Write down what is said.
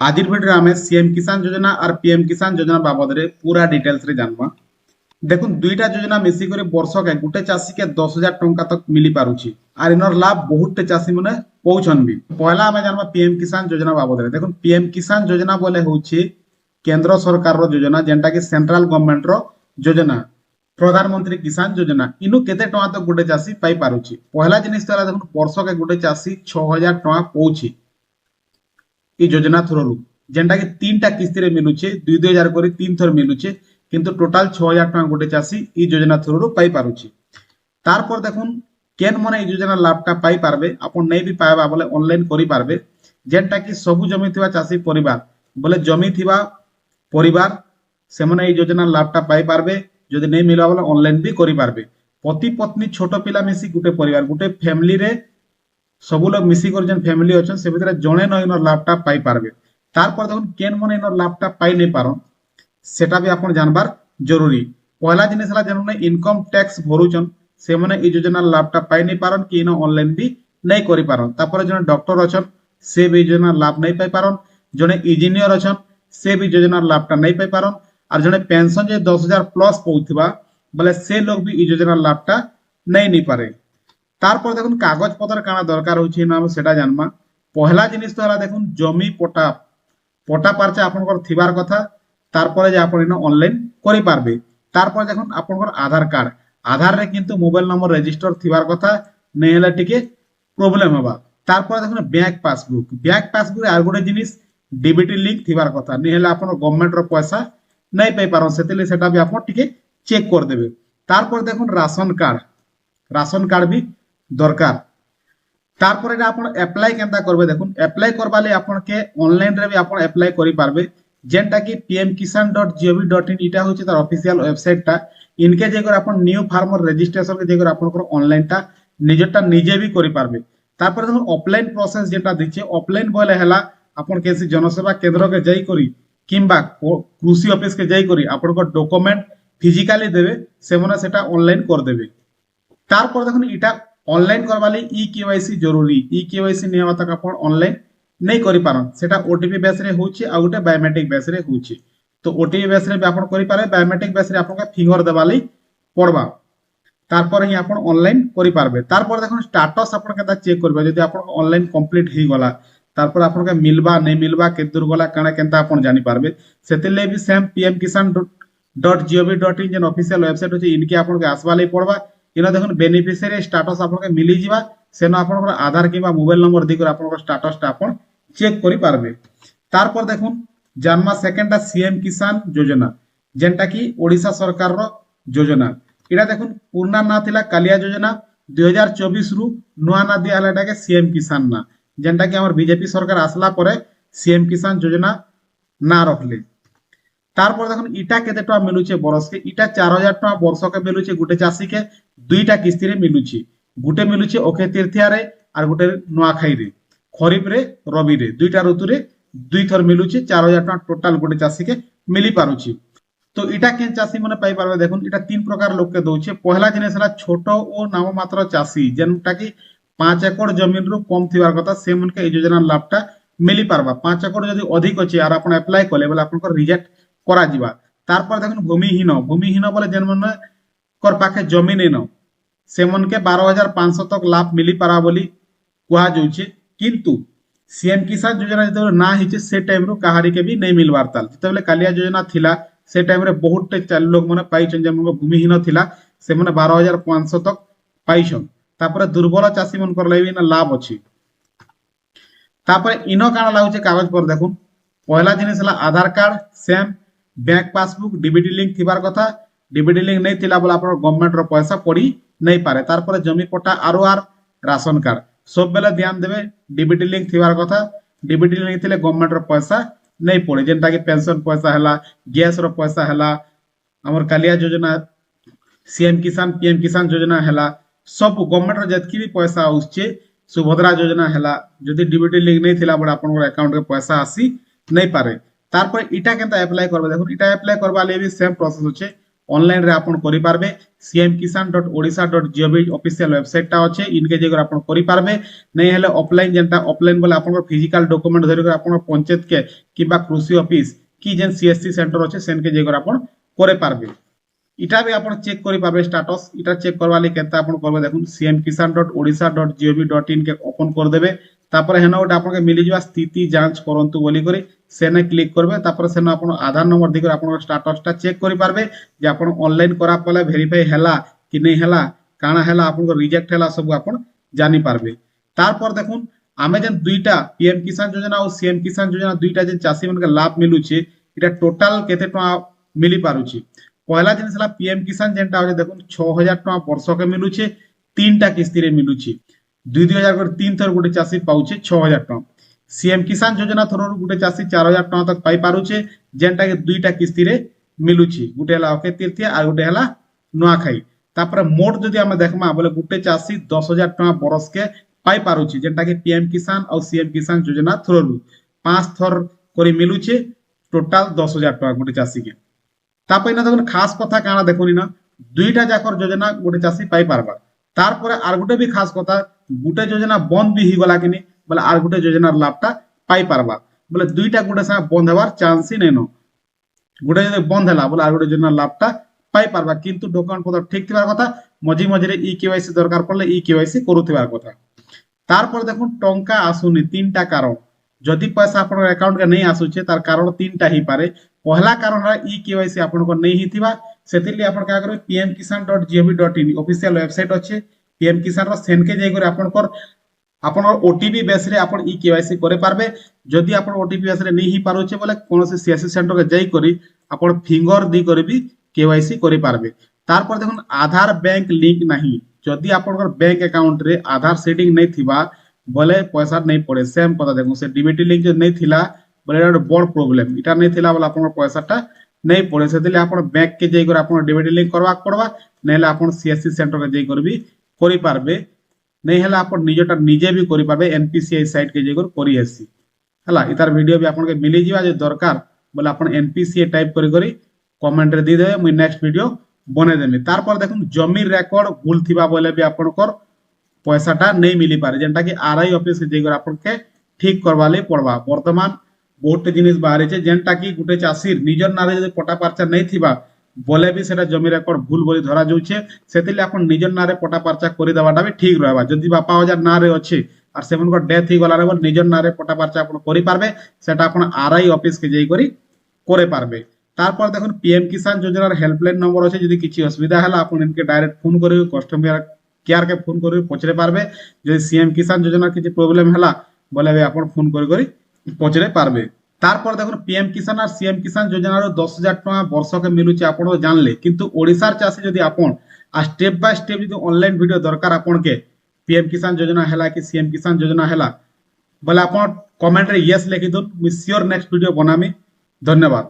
आज भिडियो आम सीएम किसान योजना और पीएम किसान योजना बाबद में पूरा डिटेल्स रे जानवा। देखुन दुईटा योजना मिसिक वर्षक गोटे चाषी के 10,000 टंका तक मिली पारुची और इनर लाभ बहुत चाषी मैंने पहुंचन भी। पहला आम जानवा पीएम किसान योजना बाबद में। देखुन पीएम किसान योजना बोले हूँ केंद्र सरकार योजना जेनटा कि सेंट्रल गवर्नमेंट योजना प्रधानमंत्री किसान योजना इनु केते टंका तक गोटे चाषी पाई पारुची। पहला जिनिस तो देखुन वर्षक गोटे चाषी 6,000 टंका पहुंची योजना थ्रू जेनटा कि 3टा किस्ती रे मिलुचे 2,000 करी 3 थर मिलुचे किंतु टोटाल 6,000 टंका गोटे चाषी योजना थ्रू पाई पारुची। तारपर देखुन केन मने योजना लाभटा पाई पारबे आपन नहीं भी पाएबा बोले ऑनलाइन करि पारबे जेनटा कि सबु जमी थिबा चाषी परिवार बोले जमी थिबा परिवार से मने योजना लाभटा पाई पारबे जदि नहीं मिला बोले ऑनलाइन भी करि पारबे। पति पत्नी छोट पिला मिसी गुटे परिवार गुटे फैमिली रे सब लोग मिसिकर जेन फैमिली अच्छा से भितर जड़े न इनर लाभटा पाई पारबे। तारपर देखुन केन मन इनर लाभटा पाई नहीं पारन सेटा भी आपन जानबार जरूरी। पहला जिनिस हला जेन इनकम टैक्स भरुचन से माने ई योजना लाभटा पाई नहीं पारन कि इन ऑनलाइन भी नहीं करि पारन। तापर जने डॉक्टर अछन से भी योजना लाभ नहीं पाई पारन, जने इंजीनियर अछन से भी योजना लाभटा नहीं पाई पारन और जने पेंशन जे 10,000 प्लस पहुथिबा बोले से लोग भी ई योजना लाभटा नहीं पारे। तारपर देखुन कागज पत्र काना दरकार होछि ना सेटा जानबा। पहला जिनिस तो हला देखुन जमी पटा पटा पारचा आपनकर थिबार कथा तारपर जे आपन इन ऑनलाइन करि पारबे। तारपर देखुन आपनकर आधार कार्ड आधार रे किंतु मोबाइल नंबर रजिस्टर थिबार कथा नै हला टिके प्रॉब्लम होबा। तारपर देखुन बैंक पासबुक रे आर गोटे जिनिस डीबीटी लिंक थिबार कथा नै हला आपन गवर्नमेंट रो पैसा नै पाई पारन सेतेले सेटा भी आपन टिके चेक कर देबे। तारपर देखुन राशन कार्ड भी दरकार। तारपर एटा आपण अप्लाई केनता करबे देखुन अप्लाई करबा ले आपण के ऑनलाइन रे भी आपण अप्लाई करि पारबे जेनटा कि pmkisan.gov.in इटा होछि तार ऑफिशियल वेबसाइट टा इनके जेकर आपण न्यू फार्मर रजिस्ट्रेशन के जेकर आपण को ऑनलाइन टा निजेटा निजे भी करि पारबे। तारपर देखुन ऑफलाइन प्रोसेस जेटा दिचे ऑफलाइन बोले हला आपण केसी जनसेवा केंद्र के जाई करी किंबा कृषि ऑफिस के जाई करी आपण को डॉक्यूमेंट फिजिकली देबे से मने सेटा ऑनलाइन कर देबे। तारपर देखुन इटा ऑनलाइन करबा ले ई केवाईसी जरूरी ई केवाईसी नहीं हवा तक आपण ऑनलाइन नहीं करि पारन सेटा ओटीपी बेस रे होछि आ गुटे बायोमेट्रिक बेस रे होछि। तो ओटीपी बेस रे भी आपण करि पारे बायोमेट्रिक बेस रे आपण का फिंगर देबा ले पड़बा तारपर ही आपण ऑनलाइन करि पारबे। तारपर देखुन स्टेटस आपण केता चेक करबे जदि आपण ऑनलाइन कंप्लीट ही गला तारपर आपण का मिलबा नहीं मिलबा के दूर गला काना केनता आपण जानि पारबे। सेतेले भी सेम pmkisan.gov.in जेन ऑफिशियल वेबसाइट होछि इनके आपण के आसबा ले पड़बा। इना देखुन बेनिफिशियरी स्टेटस आपन के मिली जिबा सेन आपन को आधार किबा मोबाइल नंबर दिकर आपन को स्टेटस ता आपन चेक करि पारबे। तारपर देखुन जन्मा सेकंड ता सीएम किसान योजना जेनटा कि ओडिसा सरकार रो योजना इडा देखुन पूर्ण ना थिला कालिया योजना 2024 रु नुआ ना दिया हलाटा के सीएम किसान ना जेनटा कि हमर बीजेपी सरकार आसला परे सीएम किसान योजना ना रखले। तारपर देखुन इटा केते टका मिलुचे बरस के इटा 4,000 टका वर्ष के मिलुचे गुटे चासी के दुईटा किस्ती रे मिलुची गुटे मिलुचे ओखे तीर्थिया रे और गुटे नुआखाई रे खरीफ रे रबी रे दुईटा ऋतु रे दुई थर मिलुचे 4,000 टका टोटल गुटे चासी के मिली पारुची। तो इटा केन चासी माने पाई पारबे देखुन इटा तीन प्रकार लोग के दोचे। पहला जिनिस हला छोट ओ नाम मात्र चासी जेनटा कि 5 एकड़ जमीन रु कम थिबार कथा से मन के योजना लाभटा मिली पारबा। 5 एकड़ जदी अधिक अछि आर आपण अप्लाई करले बोले आपण को रिजेक्ट करा जिबा। तारपर देखुन भूमिहीन बोले जेन मन कर पाखे जमीन न से मन के 12,500 तक लाभ मिली पारा बोली कुआ जाउचे किंतु सीएम किसान योजना जते ना हिचे से टाइम रो कहारी के भी नहीं मिलवार ताल जते कालिया योजना थिला से टाइम रे बहुत चाल लोग माने पाइछन जे मन भूमिहीन थिला से माने 12,500 तक पाइछन। तापर दुर्बल चासी मन कर लेबी ना लाभ अछि। तापर इनो काना लागुचे कागज पर देखुन पहला जिनिस हला Aadhaar card same bank passbook DBT link थिबार कथा डीबीटी लिंक नहीं थिला बोला आपण गवर्नमेंट रो पैसा पड़ी नहीं पारे। तारपर जमी पट्टा आर राशन कार्ड सब बेले ध्यान देबे डीबीटी लिंक थिबार कथा डीबीटी लिंक थिले गवर्नमेंट रो पैसा नहीं पड़े जेनटा कि पेंशन पैसा हला गैस रो पैसा हला हमर कालिया योजना सीएम किसान पीएम किसान योजना हला सब गवर्नमेंट रो जतकी भी पैसा आउछे सुभद्रा योजना हला जदि डीबीटी लिंक नहीं थिला बड आपण अकाउंट रे पैसा आसी नहीं पारे। तारपर इटा केनता अप्लाई करबे देखुन इटा अप्लाई करबा ले भी सेम प्रोसेस होचे। অনলাইন রে আপন করি পারবে cmkisan.odisha.gov অফিসিয়াল ওয়েবসাইটটা আছে ইনকে যে করে আপন করি পারবে নাই হলে অফলাইন যেটা অফলাইন বলে আপনার ফিজিক্যাল ডকুমেন্ট ধরে করে আপনার পঞ্চায়েত কে কিংবা কৃষি অফিস কি যেন সিএসসি সেন্টার আছে সেনকে যে করে আপন করে পারবে এটা भी ଆପଣ ଚେକ୍ କରିପାରିବେ ଷ୍ଟାଟସ୍ এটা ଚେକ୍ କରିବା ଲାଗି କେନ୍ତା ଆପଣ କରିବେ ଦେଖୁন cmkisan.odisha.gov.in କେ ଓପନ କରିଦେବେ ତାପରେ ହେନ ଗୋଟେ ଆପଣକେ ମିଳିଯିବା ସ୍ଥିତି ଯାଞ୍ଚ କରନ୍ତୁ ବୋଲି କରି ସେନେ କ୍ଲିକ୍ କରିବେ ତାପରେ ସେନ ଆପଣ ଆଧାର ନମ୍ବର ଦେଇକରି ଆପଣଙ୍କ ଷ୍ଟାଟସ୍ଟା ଚେକ୍ କରିପାରିବେ ଯେ ଆପଣ ଅନଲାଇନ କରା ପଲେ ଭେରିଫାଇ ହେଲା କି नहीं ହେଲା କାଣା ହେଲା ଆପଣଙ୍କ ରିଜେକ୍ଟ ହେଲା ସବୁ ଆପଣ ଜାଣି পারবে তারপর দেখুন ଆମେ যেন দুইটা পিএম কিষান যোজনা আর সিএম কিষান যোজনা দুইটা যে চাষী মানকে লাভ মিলুছে এটা টোটাল কেতে টଙ୍କା মিলি পারুছি পহলা জিনিস হলা পিএম কিষান যেটা আছে দেখুন 6000 টাকা বর্ষকে মিলুছে তিনটা কিস্তিরে মিলুছে 2000 করে তিন থর গোটে চাষী পাউছে 6000 টাকা সিএম কিষান যোজনা থরর গোটে চাষী 4000 টাকা তক পাই পারুছে যেটা কি দুইটা কিস্তিরে মিলুছে গোটে হলা অক্ষয় তৃতীয়া আর গোটে হলা নোয়াখাই তারপরে মোট যদি আমরা দেখমা বলে গোটে চাষী 10000 টাকা বরসকে পাই পারুছে যেটা কি পিএম কিষান আর সিএম কিষান যোজনা থররু পাঁচ থর করে মিলুছে টোটাল 10000 টাকা গোটে চাষীকে তারপরে না দেখুন খাস কথা কানা দেখুনি না দুইটা যাকর যোজনা গোটে চাষী পাই পারবা তারপরে আর গোটে বি খাস কথা গোটে যোজনা বন্ধ বি হইগলা কিনি বলে আর গোটে যোজনার লাভটা পাই পারবা বলে দুইটা গোটে সাথে বন্ধ হওয়ার চান্সই নেই গোটে যদি বন্ধ হলা বলে আর গোটে যোজনার লাভটা পাই পারবা কিন্তু ডকুমেন্ট পত্র ঠিক থাকার কথা মঝি মঝিরে ই কেওয়াইসি দরকার পড়লে ই কেওয়াইসি করুথিবার কথা তারপরে দেখুন টঙ্কা আসুনি তিনটা কারণ যদি পয়সা আপনার আকাউন্ট কে नहीं আসুছে তার কারণ তিনটা হি পারে পহলা কারণ ই কেওয়াইসি আপনার नहीं হিথিবা সেতিলি আপন কা করবে pmkisan.gov.in অফিশিয়াল ওয়েবসাইট আছে pm kisan র সেনকে যাই করে আপনার ওটিপি বেসরে আপন ই কেওয়াইসি করে পারবে যদি আপন ওটিপি বেসরে नहीं হি পারুছে বলে কোনসি সিএসসি সেন্টার কে যাই করি আপন ফিঙ্গর দি করে বি কেওয়াইসি করে পারবে তারপর দেখুন আধার ব্যাংক লিংক नहीं যদি আপনার ব্যাংক অ্যাকাউন্ট রে আধার সেটিং नहीं থিবা বলে পয়সা नहीं পড়ে সেম কথা দেখুন সে ডিবিটি লিংক যদি नहीं থিলা বলে এটা বড় প্রবলেম এটা नहीं থিলা বলে আপনার পয়সাটা नहीं পড়ে সেদিলে আপনার ব্যাংক কে যাই করে আপনার ডিবিটি লিংক করবা পড়বা নাইলে আপনার সিএসসি সেন্টার কে যাই করবি করি পারবে नहीं হলে আপন নিজটা নিজে भी করি পারবে এনপিসিআই সাইট কে যাই করে করি আসি হলা ইতার ভিডিও भी আপনাকে মিলি যাবা যে দরকার বলে আপন এনপিসিআই টাইপ করি কমেন্ট রে দি দেবে মুই নেক্সট ভিডিও বনে দেমি তারপর দেখুন জমির রেকর্ড ভুল থিবা বলে भी আপনার পয়সাটা नहीं मिली पारे যেটা কি আরআই অফিস কে যাই করে আপনাকে ঠিক করবা লাই পড়বা বর্তমান বহুত জিনিস বাহারিছে যেটা কি গোটে চাষীর নিজের নারে যদি পটা পারচা नहीं থিবা বলে भी সেটা জমি রেকর্ড ভুল বলি ধরা যাচ্ছে সেতিলে আপন নিজের নারে পটা পারচা করে দেওয়াটা भी ঠিক রহবা যদি বাপা হাজার নারে আছে আর সেমনকর ডেথ হই গলা রে বল নিজের নারে পটা পারচা আপন করি পারবে সেটা আপন আরআই অফিস কে যাই করে পারবে তারপর দেখুন পিএম কিষান যোজনার হেল্পলাইন নম্বর আছে যদি কিছু অসুবিধা হলে আপন ইনকে ডাইরেক্ট ফোন করে কাস্টমার কেয়ার কে ফোন করে পচরে পারবে যদি সিএম কিষান যোজনার কিছু প্রবলেম হলা বলে আপন ফোন করে পচরে পারবে তারপর দেখুন পিএম কিষান আর সিএম কিষান যোজনার 10000 টাকা বর্ষকে মিলুছে আপন জানলে কিন্তু ওড়িশার চাষী যদি আপন আর স্টেপ বাই স্টেপ যদি অনলাইন ভিডিও দরকার আপনকে পিএম কিষান যোজনা হেলা কি সিএম কিষান যোজনা হেলা বলে আপন কমেন্ট রে ইয়েস লিখি দিন মুই সিওর নেক্সট ভিডিও বনামি ধন্যবাদ।